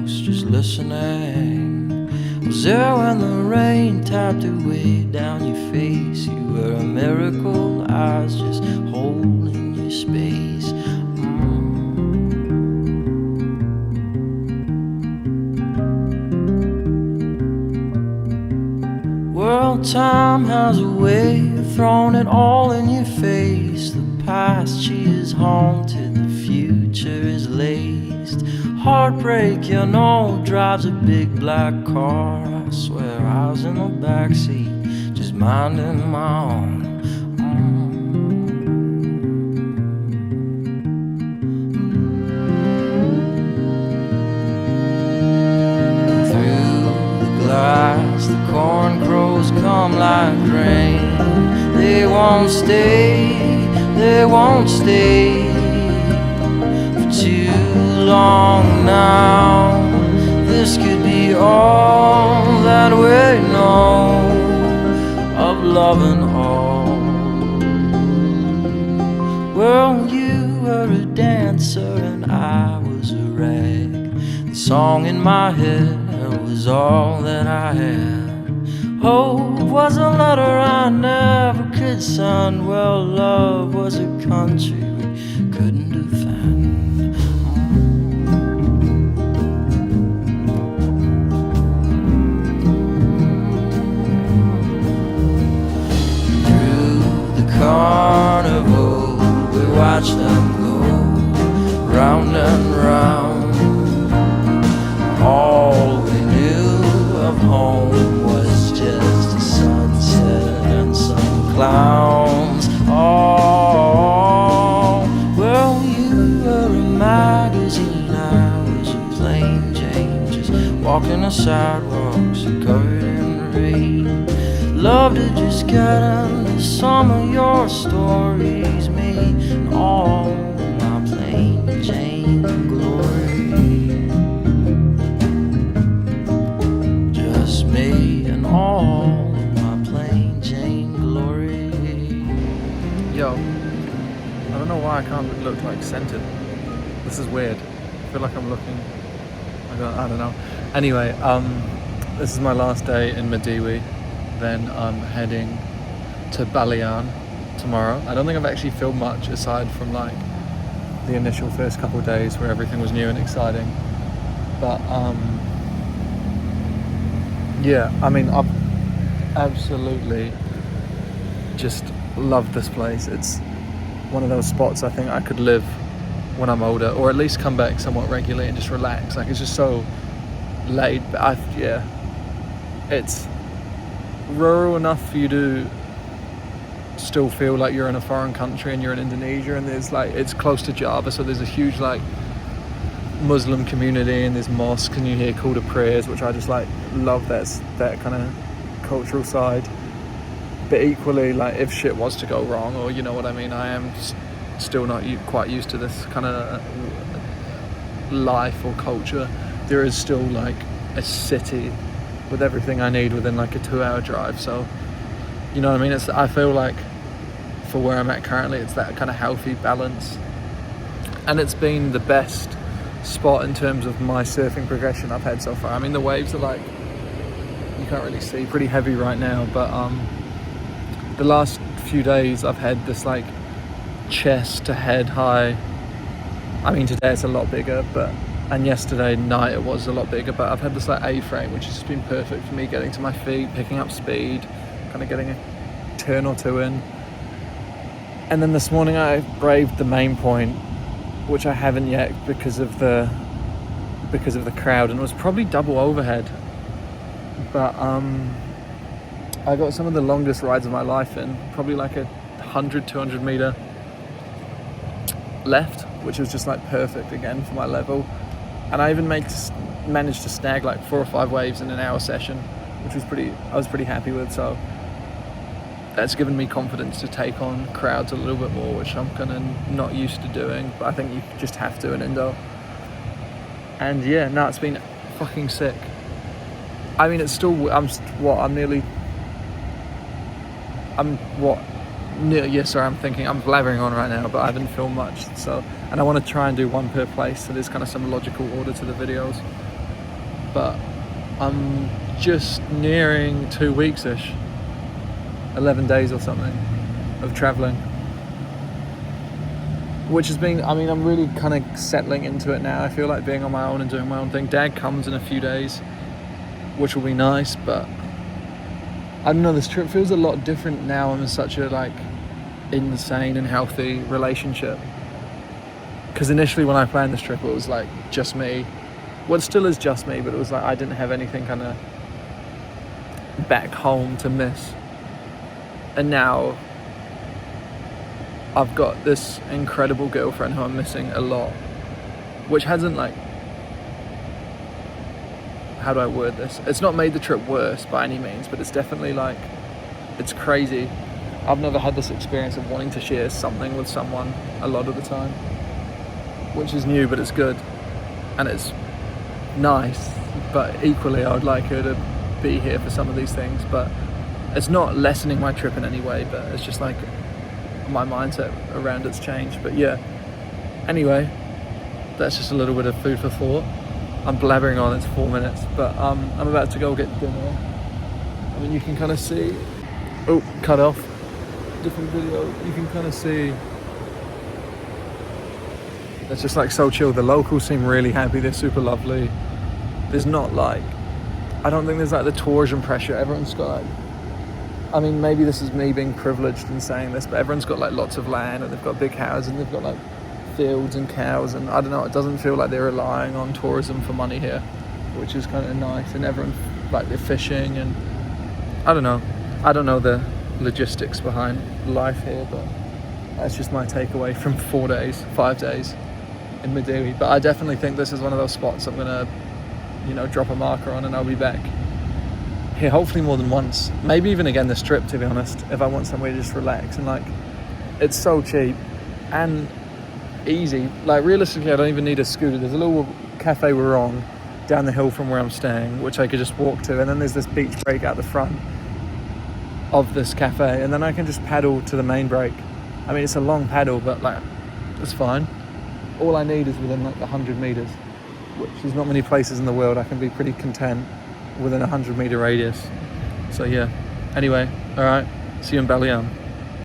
close, just listening. Was there when the rain tapped away down your face? You were a miracle, I was just holding your space. Well, time has a way of throwing it all in your face. The past, she is haunted, the future is laced. Heartbreak, you know, drives a big black car. I swear I was in the backseat, just minding my own. The corn crows come like rain. They won't stay, they won't stay for too long now. This could be all that we know of love and all. Well, you were a dancer and I was a rag. The song in my head was all that I had. Hope was a letter I never could send. Well, love was a country we couldn't defend. Through the carnival we watched them go round and round. All we knew of home was just a sunset and some clowns. Oh, well, you were a magazine, I was a plain Jane, just walking the sidewalks covered in rain. Love to just get into some of your stories, me and all my plain Jane glory. Me and all my plain Jane glory. Yo, I don't know why I can't look like centered. This is weird. I feel like I'm looking. I don't know. Anyway, this is my last day in Medewi. Then I'm heading to Balian tomorrow. I don't think I've actually filmed much aside from like the initial first couple of days where everything was new and exciting. But yeah, I mean, I've absolutely just loved this place. It's one of those spots I think I could live when I'm older, or at least come back somewhat regularly and just relax. Like, it's just so laid back. Yeah, it's rural enough for you to still feel like you're in a foreign country and you're in Indonesia, and there's like, it's close to Java, so there's a huge like Muslim community and there's mosques and you hear call to prayers, which I just like love. That kind of cultural side. But equally, like, if shit was to go wrong, or you know what I mean, I am still not quite used to this kind of life or culture. There is still like a city with everything I need within like a 2-hour drive, so you know what I mean. I feel like for where I'm at currently, it's that kind of healthy balance, and it's been the best spot in terms of my surfing progression I've had so far. I mean, the waves are like, you can't really see, pretty heavy right now, but the last few days I've had this like chest to head high. I mean, today it's a lot bigger, and yesterday night it was a lot bigger, but I've had this like A-frame, which has just been perfect for me getting to my feet, picking up speed, kind of getting a turn or two in. And then this morning I braved the main point, which I haven't yet because of the crowd, and it was probably double overhead, but I got some of the longest rides of my life in, probably like a 100-200 meter left, which was just like perfect again for my level. And I even managed to snag like 4 or 5 waves in an hour session, which was I was pretty happy with. So that's given me confidence to take on crowds a little bit more, which I'm kind of not used to doing, but I think you just have to in Indo. And yeah, no, it's been fucking sick. I mean, it's still, I'm thinking, I'm blabbering on right now, but I haven't filmed much, so, and I want to try and do one per place, so there's kind of some logical order to the videos. but I'm just nearing 2 weeks-ish, 11 days or something of traveling, which has been, I mean, I'm really kind of settling into it now. I feel like being on my own and doing my own thing. Dad comes in a few days, which will be nice, but I don't know, this trip feels a lot different now. I'm in such a like insane and healthy relationship, because initially when I planned this trip, it was like just me. Well, it still is just me, but it was like I didn't have anything kind of back home to miss. And now I've got this incredible girlfriend who I'm missing a lot, which hasn't like, how do I word this? It's not made the trip worse by any means, but it's definitely like, it's crazy. I've never had this experience of wanting to share something with someone a lot of the time, which is new, but it's good. And it's nice, but equally I would like her to be here for some of these things. But it's not lessening my trip in any way, but it's just like my mindset around it's changed. But yeah, anyway, that's just a little bit of food for thought. I'm blabbering on, it's 4 minutes, but I'm about to go get dinner. I mean, you can kind of see, oh, cut off, different video, you can kind of see it's just like so chill. The locals seem really happy, they're super lovely. There's not like, I don't think there's like the tourism pressure. Everyone's got like, I mean, maybe this is me being privileged in saying this, but everyone's got like lots of land and they've got big houses and they've got like fields and cows, and I don't know, it doesn't feel like they're relying on tourism for money here, which is kind of nice. And everyone, like, they're fishing, and I don't know the logistics behind life here, but that's just my takeaway from 5 days in Medewi. But I definitely think this is one of those spots I'm gonna, you know, drop a marker on, and I'll be back here hopefully more than once, maybe even again this trip, to be honest, if I want somewhere to just relax. And like, it's so cheap and easy. Like, realistically, I don't even need a scooter. There's a little cafe we're on down the hill from where I'm staying, which I could just walk to, and then there's this beach break out the front of this cafe, and then I can just paddle to the main break. I mean, it's a long paddle, but like, it's fine. All I need is within like 100 meters, which is not many places in the world. I can be pretty content within a 100 meter radius. So yeah, anyway, all right, see you in Balliam.